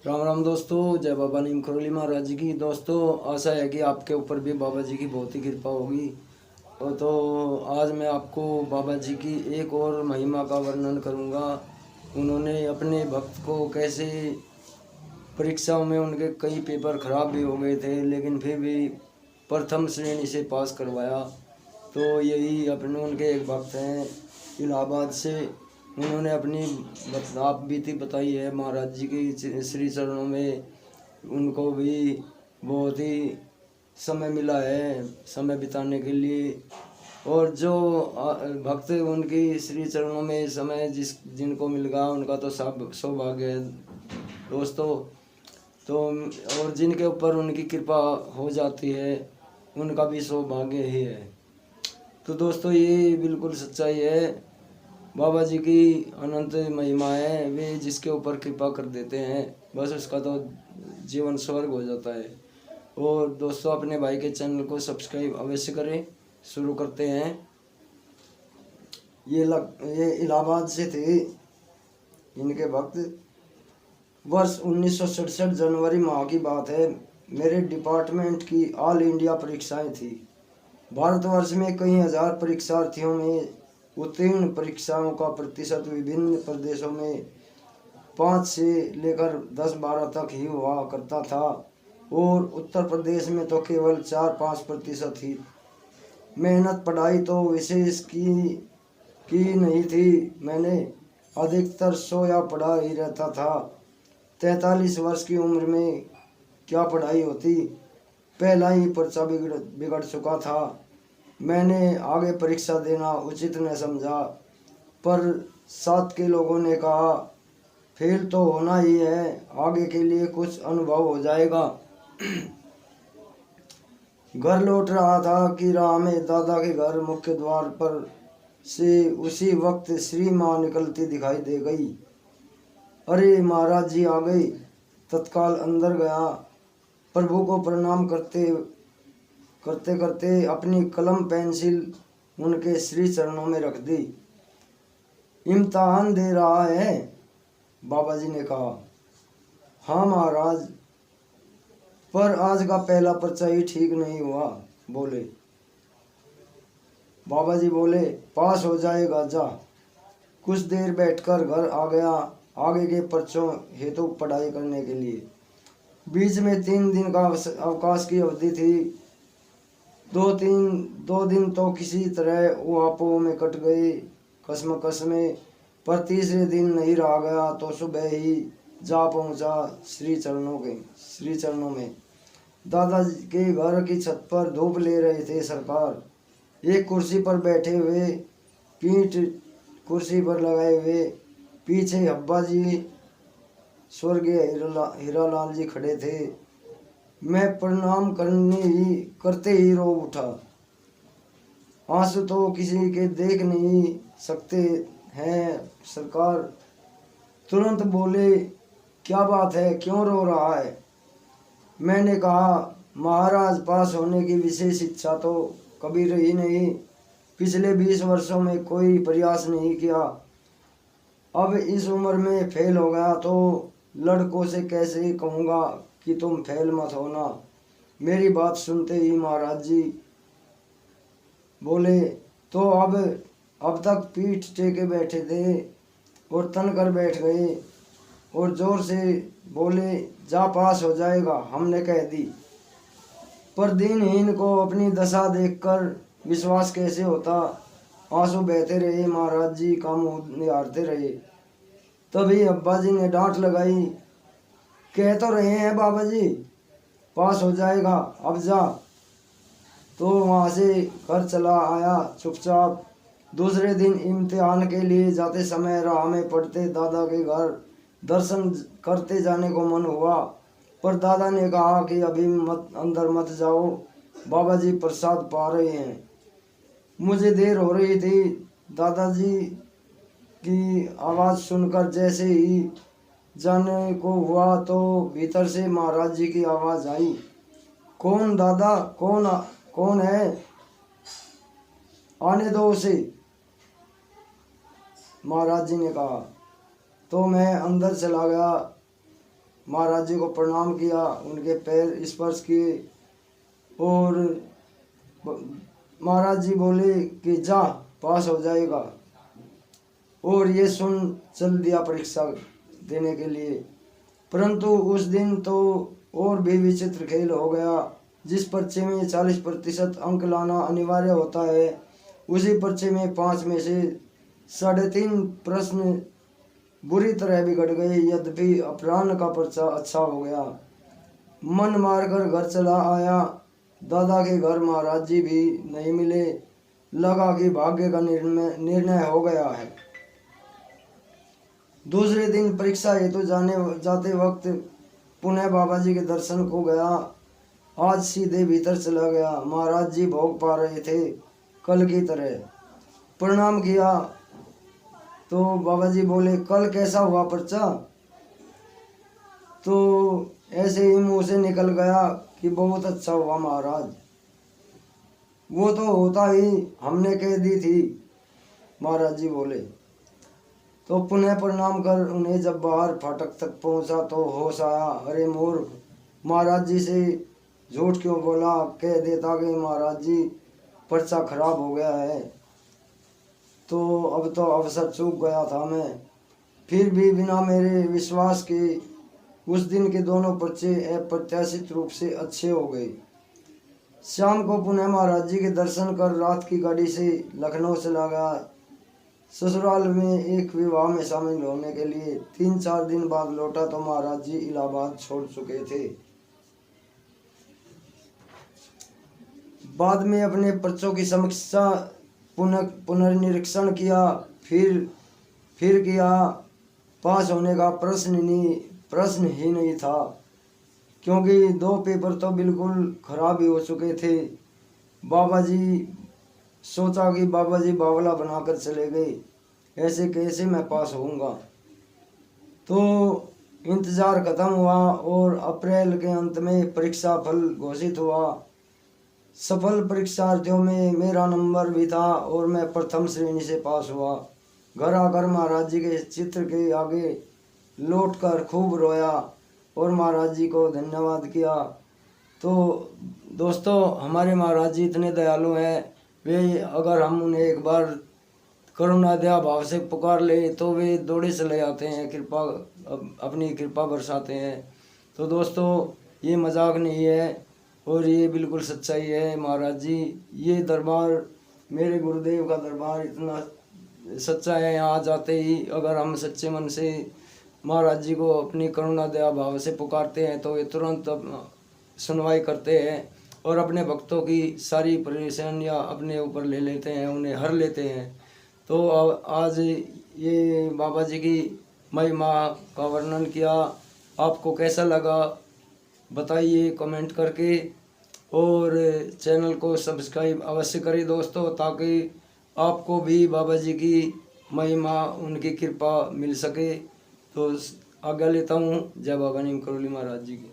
राम राम दोस्तों, जय बाबा नीम करोली महाराज जी की। दोस्तों, आशा है कि आपके ऊपर भी बाबा जी की बहुत ही कृपा होगी। और तो आज मैं आपको बाबा जी की एक और महिमा का वर्णन करूंगा। उन्होंने अपने भक्त को कैसे परीक्षाओं में उनके कई पेपर खराब भी हो गए थे, लेकिन फिर भी प्रथम श्रेणी से पास करवाया। तो यही अपने उनके एक भक्त हैं इलाहाबाद से। उन्होंने अपनी आप बीती बताई है महाराज जी की श्री चरणों में। उनको भी बहुत ही समय मिला है समय बिताने के लिए। और जो भक्त उनकी श्री चरणों में समय जिनको मिल गया उनका तो सब सौभाग्य है दोस्तों। तो और जिनके ऊपर उनकी कृपा हो जाती है उनका भी सौभाग्य ही है। तो दोस्तों, ये बिल्कुल सच्चाई है। बाबा जी की अनंत महिमा है। वे जिसके ऊपर कृपा कर देते हैं बस उसका तो जीवन स्वर्ग हो जाता है। और दोस्तों, अपने भाई के चैनल को सब्सक्राइब अवश्य करें। शुरू करते हैं। ये इलाहाबाद से थे इनके भक्त। वर्ष 1967 जनवरी माह की बात है। मेरे डिपार्टमेंट की ऑल इंडिया परीक्षाएं थी। भारतवर्ष में कई हजार परीक्षार्थियों में उत्तीर्ण परीक्षाओं का प्रतिशत विभिन्न प्रदेशों में 5 से लेकर 10-12 तक ही हुआ करता था, और उत्तर प्रदेश में तो केवल 4-5% ही। मेहनत पढ़ाई तो विशेष की नहीं थी। मैंने अधिकतर सोया पढ़ा ही रहता था। 43 वर्ष की उम्र में क्या पढ़ाई होती, पहला ही पर्चा बिगड़ चुका था। मैंने आगे परीक्षा देना उचित न समझा, पर साथ के लोगों ने कहा फेल तो होना ही है, आगे के लिए कुछ अनुभव हो जाएगा। घर लौट रहा था कि राह में दादा के घर मुख्य द्वार पर से उसी वक्त श्री माँ निकलती दिखाई दे गई। अरे महाराज जी आ गए। तत्काल अंदर गया। प्रभु को प्रणाम करते करते करते अपनी कलम पेंसिल उनके श्री चरणों में रख दी। इम्तिहान दे रहा है, बाबा जी ने कहा। हाँ महाराज, पर आज का पहला पर्चा ही ठीक नहीं हुआ, बोले। बाबा जी बोले पास हो जाएगा, जा। कुछ देर बैठकर घर आ गया आगे के पर्चों हेतु पढ़ाई करने के लिए। बीच में 3 दिन का अवकाश की अवधि थी। 2 दिन तो किसी तरह ऊहापोह में कट गए कसमकस में, पर तीसरे दिन नहीं रहा गया तो सुबह ही जा पहुंचा श्री चरणों में। दादाजी के घर की छत पर धूप ले रहे थे सरकार। एक कुर्सी पर बैठे हुए, पीठ कुर्सी पर लगाए हुए, पीछे अब्बा जी स्वर्गीय हीरालाल जी खड़े थे। मैं प्रणाम करते ही रो उठा। आंसू तो किसी के देख नहीं सकते हैं सरकार। तुरंत बोले क्या बात है, क्यों रो रहा है? मैंने कहा महाराज, पास होने की विशेष इच्छा तो कभी रही नहीं। पिछले 20 वर्षों में कोई प्रयास नहीं किया। अब इस उम्र में फेल हो गया तो लड़कों से कैसे कहूँगा कि तुम फेल मत होना। मेरी बात सुनते ही महाराज जी बोले तो अब तक पीठ टेके बैठे थे और तन कर बैठ गए और जोर से बोले जा, पास हो जाएगा, हमने कह दी। पर दीनहीन को अपनी दशा देखकर विश्वास कैसे होता। आंसू बहते रहे, महाराज जी का मुंह निहारते रहे। तभी अब्बा जी ने डांट लगाई, कह तो रहे हैं बाबा जी पास हो जाएगा, अब जा। तो वहाँ से घर चला आया चुपचाप। दूसरे दिन इम्तिहान के लिए जाते समय राह में पड़ते दादा के घर दर्शन करते जाने को मन हुआ, पर दादा ने कहा कि अभी अंदर मत जाओ, बाबा जी प्रसाद पा रहे हैं। मुझे देर हो रही थी। दादाजी की आवाज़ सुनकर जैसे ही जाने को हुआ तो भीतर से महाराज जी की आवाज़ आई, कौन दादा, कौन है, आने दो उसे, महाराज जी ने कहा। तो मैं अंदर चला गया। महाराज जी को प्रणाम किया, उनके पैर स्पर्श किए और महाराज जी बोले कि जा पास हो जाएगा, और ये सुन चल दिया परीक्षा देने के लिए। परंतु उस दिन तो और भी विचित्र खेल हो गया। जिस पर्चे में 40% अंक लाना अनिवार्य होता है, उसी पर्चे में 5 में से 3.5 प्रश्न बुरी तरह बिगड़ गए। यद्यपि अपराह्न का पर्चा अच्छा हो गया। मन मारकर घर चला आया। दादा के घर महाराज जी भी नहीं मिले। लगा कि भाग्य का निर्णय हो गया है। दूसरे दिन परीक्षा हेतु जाते वक्त पुनः बाबा जी के दर्शन को गया। आज सीधे भीतर चला गया। महाराज जी भोग पा रहे थे कल की तरह। प्रणाम किया तो बाबा जी बोले, कल कैसा हुआ पर्चा? तो ऐसे ही मुंह से निकल गया कि बहुत अच्छा हुआ महाराज। वो तो होता ही, हमने कह दी थी, महाराज जी बोले। तो पुनः प्रणाम कर उन्हें जब बाहर फाटक तक पहुंचा तो होश आया। अरे मूर्ख, महाराज जी से झूठ क्यों बोला? कह देता कि महाराज जी पर्चा खराब हो गया है। तो अब तो अवसर चूक गया था मैं। फिर भी बिना मेरे विश्वास के उस दिन के दोनों पर्चे अप्रत्याशित रूप से अच्छे हो गए। शाम को पुनः महाराज जी के दर्शन कर रात की गाड़ी से लखनऊ चला गया। ससुराल में एक विवाह में शामिल होने के लिए 3-4 दिन बाद लौटा तो महाराज जी इलाहाबाद छोड़ चुके थे। बाद में अपने पर्चों की समीक्षा पुनर्निरीक्षण किया। फिर किया। पास होने का प्रश्न ही नहीं था, क्योंकि 2 पेपर तो बिल्कुल खराब ही हो चुके थे। बाबा जी सोचा कि बाबा जी बावला बनाकर चले गए, ऐसे कैसे मैं पास होऊंगा। तो इंतज़ार खत्म हुआ और अप्रैल के अंत में परीक्षा फल घोषित हुआ। सफल परीक्षार्थियों में मेरा नंबर भी था और मैं प्रथम श्रेणी से पास हुआ। घर आकर महाराज जी के चित्र के आगे लौटकर खूब रोया और महाराज जी को धन्यवाद किया। तो दोस्तों, हमारे महाराज जी इतने दयालु हैं। वे अगर हम उन्हें एक बार करुणा दया भाव से पुकार ले तो वे दौड़े चले आते हैं, अपनी कृपा बरसाते हैं। तो दोस्तों, ये मजाक नहीं है और ये बिल्कुल सच्चाई है। महाराज जी, ये दरबार, मेरे गुरुदेव का दरबार इतना सच्चा है। यहाँ जाते ही अगर हम सच्चे मन से महाराज जी को अपनी करुणा दया भाव से पुकारते हैं तो वे तुरंत सुनवाई करते हैं और अपने भक्तों की सारी परेशानियाँ अपने ऊपर ले लेते हैं, उन्हें हर लेते हैं। तो आज ये बाबा जी की महिमा का वर्णन किया। आपको कैसा लगा बताइए कमेंट करके, और चैनल को सब्सक्राइब अवश्य करें दोस्तों, ताकि आपको भी बाबा जी की महिमा, उनकी कृपा मिल सके। तो आज्ञा लेता हूँ। जय बाबा नीम करोली महाराज जी की।